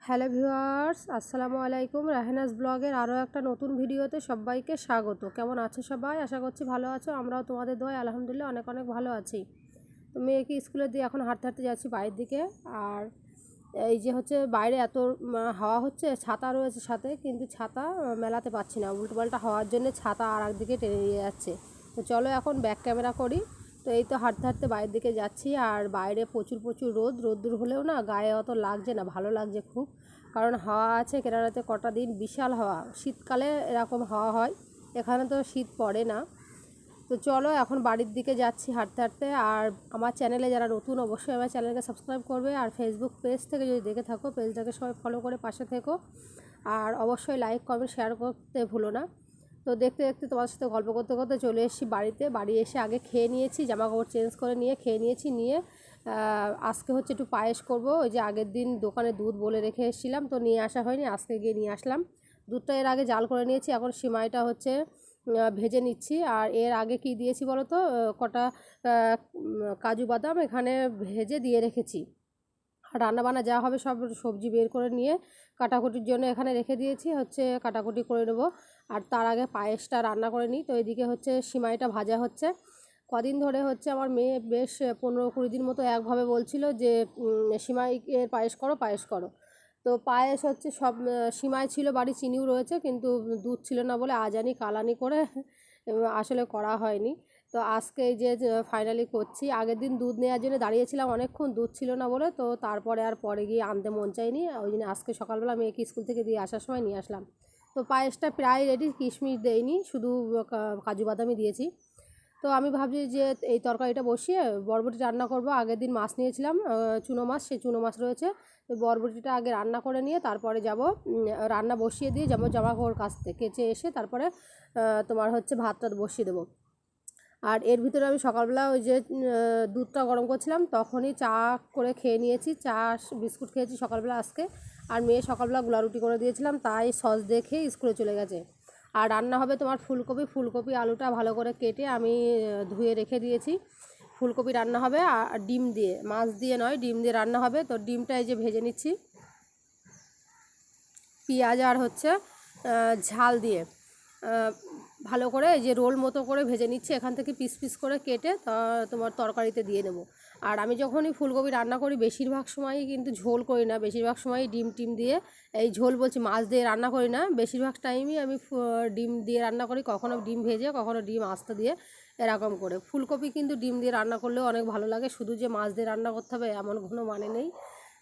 Hello viewers, আসসালামু আলাইকুম। রাহেনাস ব্লগের আরও একটা নতুন ভিডিওতে সবাইকে স্বাগত। কেমন আছো সবাই? আশা করছি ভালো আছো। আমরাও তোমাদের দোয়ায় আলহামদুলিল্লাহ অনেক অনেক ভালো আছি। তো মেয়েকে স্কুলে দিয়ে এখন হাঁটতে হাঁটতে যাচ্ছি বাইরের দিকে। আর এই যে হচ্ছে বাইরে এত হাওয়া হচ্ছে, ছাতা রয়েছে সাথে, কিন্তু ছাতা মেলাতে পারছি না, উল্টোপাল্টা হওয়ার জন্য ছাতা আর একদিকে টেনে নিয়ে যাচ্ছে। তো চলো এখন ব্যাক ক্যামেরা করি। তো এই তো হাঁটতে হাঁটতে বাইরের দিকে যাচ্ছি। আর বাইরে প্রচুর প্রচুর রোদ্দুর হলেও না গায়ে অত লাগছে না, ভালো লাগছে খুব। কারণ হাওয়া আছে কেরালাতে কটা দিন, বিশাল হাওয়া। শীতকালে এরকম হাওয়া হয়, এখানে তো শীত পড়ে না। তো চলো এখন বাড়ির দিকে যাচ্ছি হাঁটতে হাঁটতে। আর আমার চ্যানেলে যারা নতুন, অবশ্যই আমার চ্যানেলকে সাবস্ক্রাইব করবে। আর ফেসবুক পেজ থেকে যদি দেখে থাকো, পেজটাকে সবাই ফলো করে পাশে থেকো। আর অবশ্যই লাইক কমেন্ট শেয়ার করতে ভুলো না। তো দেখতে দেখতে তোমার সাথে গল্প করতে করতে চলে এসেছি বাড়িতে। বাড়ি এসে আগে খেয়ে নিয়েছি, জামা কাপড় চেঞ্জ করে নিয়ে খেয়ে নিয়েছি। নিয়ে আজকে হচ্ছে একটু পায়েস করব। ওই যে আগের দিন দোকানে দুধ বলে রেখে এসেছিলাম, তো নিয়ে আসা হয়নি, আজকে গিয়ে নিয়ে আসলাম। দুধটা এর আগে জাল করে নিয়েছি, এখন সিমাইটা হচ্ছে ভেজে নিচ্ছি। আর এর আগে কি দিয়েছি বলো তো, কটা কাজু বাদাম এখানে ভেজে দিয়ে রেখেছি। আর রান্নাবান্না যা হবে সব সবজি বের করে নিয়ে কাটাকুটির জন্য এখানে রেখে দিয়েছি, হচ্ছে কাটাকুটি করে নেবো। আর তার আগে পায়েসটা রান্না করে নিই। তো এদিকে হচ্ছে সিমাইটা ভাজা হচ্ছে। কদিন ধরে হচ্ছে আমার মেয়ে বেশ 15-20 দিন মতো একভাবে বলছিল যে সিমাইয়ের পায়েস করো, পায়েস করো। তো পায়েস হচ্ছে সব সিমাই ছিল, বাড়ি চিনিও রয়েছে, কিন্তু দুধ ছিল না বলে আজ আনি কাল আনি করে আসলে করা হয়নি। তো আজকে এই যে ফাইনালি করছি। আগের দিন দুধ নেওয়ার জন্য দাঁড়িয়েছিলাম অনেকক্ষণ, দুধ ছিল না বলে, তো তারপরে আর পরে গিয়ে আনতে মন চাইনি। ওই জন্য আজকে সকালবেলা মেয়েকে স্কুল থেকে দিয়ে আসার সময় নিয়ে আসলাম। তো পায়েসটা প্রায় রেডি, কিশমিশ দেইনি, শুধু কাজু বাদামই দিয়েছি। তো আমি ভাবছি যে এই তরকারিটা বসিয়ে বরবটি রান্না করব। আগের দিন মাছ নিয়েছিলাম, চুনো মাছ, সেই চুনো মাছ রয়েছে। তো বরবটিটা আগে রান্না করে নিয়ে তারপরে যাব, রান্না বসিয়ে দিয়ে যাবো জামা কাপড় কাচতে, কেচে এসে তারপরে তোমার হচ্ছে ভাতটা বসিয়ে দেবো। আর এর ভিতরে আমি সকালবেলা ওই যে দুধটা গরম করছিলাম, তখনই চা করে খেয়ে নিয়েছি। চা বিস্কুট খেয়েছি সকালবেলা আজকে। আর মেয়ে সকালবেলা গুলা রুটি করে দিয়েছিলাম, তাই সস দিয়ে খেয়ে স্কুলে চলে গেছে। আর রান্না হবে তোমার ফুলকপি আলুটা ভালো করে কেটে আমি ধুয়ে রেখে দিয়েছি। ফুলকপি রান্না হবে আর ডিম দিয়ে, মাছ দিয়ে নয়, ডিম দিয়ে রান্না হবে। তো ডিমটা এই যে ভেজে নিচ্ছি পেঁয়াজ আর হচ্ছে ঝাল দিয়ে ভালো করে এই যে রোল মতো করে ভেজে নিচ্ছি। এখান থেকে পিস পিস করে কেটে তোমার তরকারিতে দিয়ে দেবো। আর আমি যখনই ফুলকপি রান্না করি বেশিরভাগ সময়ই কিন্তু ঝোল করি না, বেশিরভাগ সময়ই ডিম টিম দিয়ে, এই ঝোল বলছি মাছ দিয়ে রান্না করি না, বেশিরভাগ টাইমই আমি ডিম দিয়ে রান্না করি। কখনো ডিম ভেজে, কখনো ডিম আস্ত দিয়ে, এরকম করে। ফুলকপি কিন্তু ডিম দিয়ে রান্না করলেও অনেক ভালো লাগে, শুধু যে মাছ দিয়ে রান্না করতে হবে এমন কোনো মানে নেই।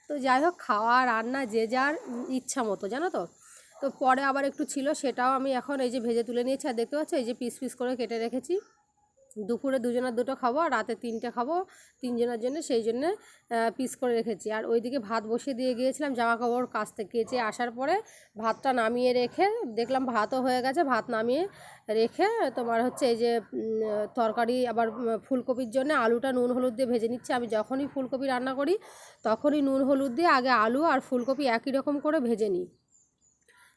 তো যাই হোক, খাওয়া রান্না যে যার ইচ্ছা মতো, জানো তো। তো পরে আবার একটু ছিল, সেটাও আমি এখন এই যে ভেজে তুলে নিয়েছি। আর দেখতে পাচ্ছ এই যে পিস পিস করে কেটে রেখেছি। দুপুরে দুজনের দুটো খাবো আর রাতে তিনটে খাবো, তিনজনের জন্য, সেই জন্যে পিস করে রেখেছি। আর ওইদিকে ভাত বসিয়ে দিয়ে গিয়েছিলাম জামা কাপড় কাচতে, কেচে আসার পরে ভাতটা নামিয়ে রেখে দেখলাম ভাতও হয়ে গেছে। ভাত নামিয়ে রেখে তোমার হচ্ছে এই যে তরকারি আবার ফুলকপির জন্য আলুটা নুন হলুদ দিয়ে ভেজে নিচ্ছি। আমি যখনই ফুলকপি রান্না করি তখনই নুন হলুদ দিয়ে আগে আলু আর ফুলকপি একই রকম করে ভেজে নিই।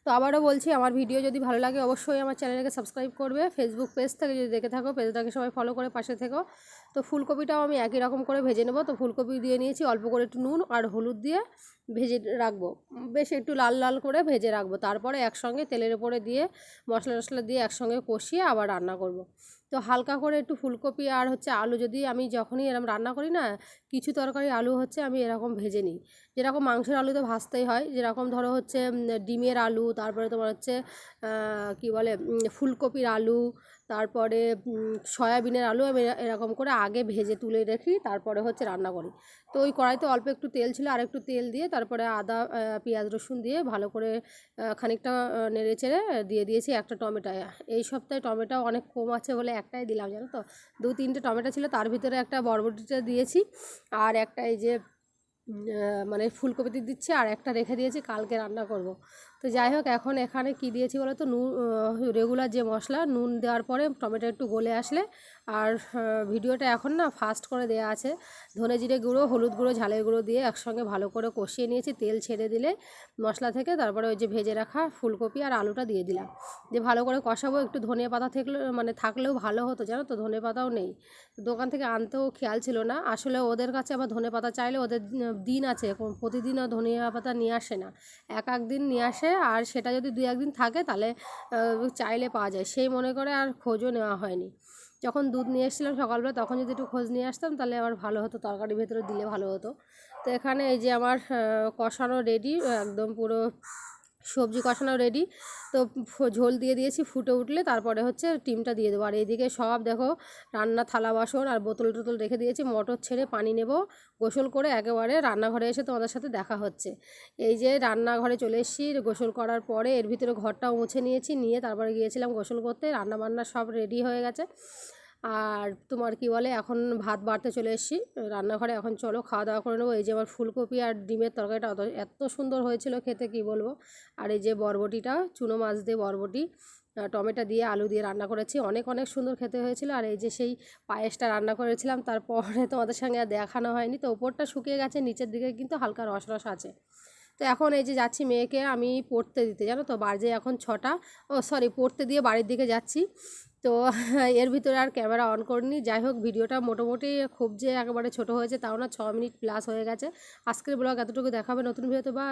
তো আবারও বলছি, আমার ভিডিও যদি ভালো লাগে অবশ্যই আমার চ্যানেলকে সাবস্ক্রাইব করবে। ফেসবুক পেজ থেকে যদি দেখে থাকো, পেজটাকে সবাই ফলো করে পাশে থেকো। তো ফুলকপিটাও আমি একই রকম করে ভেজে নেব। তো ফুলকপি দিয়ে নিয়েছি, অল্প করে একটু নুন আর হলুদ দিয়ে ভেজে রাখবো, বেশ একটু লাল লাল করে ভেজে রাখবো। তারপরে একসঙ্গে তেলের উপরে দিয়ে মশলা টশলা দিয়ে একসঙ্গে কষিয়ে আবার রান্না করব। তো হালকা করে একটু ফুলকপি আর হচ্ছে আলু, যদি আমি যখনই এরকম রান্না করি না, কিছু তরকারি আলু হচ্ছে আমি এরকম ভেজে নিই। যেরকম মাংসের আলু তো ভাজতেই হয়, যেরকম ধরো হচ্ছে ডিমের আলু, তারপরে তোমার হচ্ছে কি বলে ফুলকপির আলু, তারপরে সয়াবিনের আলু, আমি এরকম করে আগে ভেজে তুলে রাখি, তারপরে হচ্ছে রান্না করি। তো ওই কড়াইতে অল্প একটু তেল ছিল, আর একটু তেল দিয়ে তারপরে আদা পেঁয়াজ রসুন দিয়ে ভালো করে খানিকটা নেড়ে চেড়ে দিয়ে দিয়েছি একটা টমেটো। এই সপ্তাহে টমেটো অনেক কম আছে বলে একটাই দিলাম, জানো তো। 2-3টে টমেটো ছিল, তার ভিতরে একটা বরবটিটা দিয়েছি, আর একটা এই যে মানে ফুলকপিতে দিচ্ছি, আর একটা রেখে দিয়েছি কালকে রান্না করব। তো যাই হোক, এখন এখানে কি দিয়েছি বলো তো, নুন, রেগুলার যে মশলা, নুন দেওয়ার পরে টমেটো একটু গলে আসলে, আর ভিডিওটা এখন না ফাস্ট করে দেওয়া আছে, ধনে জিরে গুঁড়ো, হলুদ গুঁড়ো, ঝালের গুঁড়ো দিয়ে একসঙ্গে ভালো করে কষিয়ে নিয়েছি। তেল ছেড়ে দিলে মশলা থেকে তারপরে ওই যে ভেজে রাখা ফুলকপি আর আলুটা দিয়ে দিলাম, দিয়ে ভালো করে কষাবো। একটু ধনিয়া পাতা থাকলেও ভালো হতো, জানো তো, ধনে পাতাও নেই, দোকান থেকে আনতেও খেয়াল ছিল না। আসলে ওদের কাছে আবার ধনে পাতা চাইলে ওদের দিন আছে, প্রতিদিনও ধনিয়া পাতা নিয়ে আসে না, এক দিন নিয়ে আসে, আর সেটা যদি 2-1 দিন থাকে তাহলে চাইলে পাওয়া যায়, সেই মনে করে আর খোঁজও নেওয়া হয়নি। যখন দুধ নিয়ে এসেছিলাম সকালবেলা, তখন যদি একটু খোঁজ নিয়ে আসতাম তাহলে আবার ভালো হতো, তরকারির ভেতরে দিলে ভালো হতো। তো এখানে এই যে আমার কষানো রেডি, একদম পুরো সবজি কষানো রেডি। তো ঝোল দিয়ে দিয়েছি, ফুটে উঠলে তারপরে হচ্ছে ডিমটা দিয়ে দেবো। আর এইদিকে সব দেখো রান্না থালা বাসন আর বোতল টোতল রেখে দিয়েছি, মোটর ছেড়ে পানি নেব, গোসল করে একেবারে রান্নাঘরে এসে তোমাদের সাথে দেখা হচ্ছে। এই যে রান্নাঘরে চলে এসেছি গোসল করার পরে, এর ভিতরে ঘরটাও মুছে নিয়েছি, নিয়ে তারপরে গিয়েছিলাম গোসল করতে। রান্না বান্না সব রেডি হয়ে গেছে, আর তোমার কি বলে, এখন ভাত বাড়তে চলে এসেছি রান্নাঘরে। এখন চলো খাওয়া দাওয়া করে নেবো। এই যে আমার ফুলকপি আর ডিমের তরকারিটা এত সুন্দর হয়েছিল খেতে, কি বলবো। আর এই যে বরবটিটা, চুনো মাছ দিয়ে বরবটি, টমেটো দিয়ে আলু দিয়ে রান্না করেছি, অনেক অনেক সুন্দর খেতে হয়েছিল। আর এই যে সেই পায়েসটা রান্না করেছিলাম, তারপরে তোমাদের সঙ্গে আর দেখানো হয়নি। তো ওপরটা শুকিয়ে গেছে, নিচের দিকে কিন্তু হালকা রস রস আছে। তো এখন এই যে যাচ্ছি মেয়েকে আমি পড়তে দিতে, জানো তো, বাজে এখন 6টা, পড়তে দিয়ে বাড়ির দিকে যাচ্ছি। তো এর ভিতরে আর ক্যামেরা অন করিনি। যাই হোক, ভিডিওটা মোটামুটি খুব যে একেবারে ছোট হয়েছে তাও না, 6 মিনিট প্লাস হয়ে গেছে। আজকের ব্লগ এতটুকু, দেখাবে নতুন ভিডিওতে। বা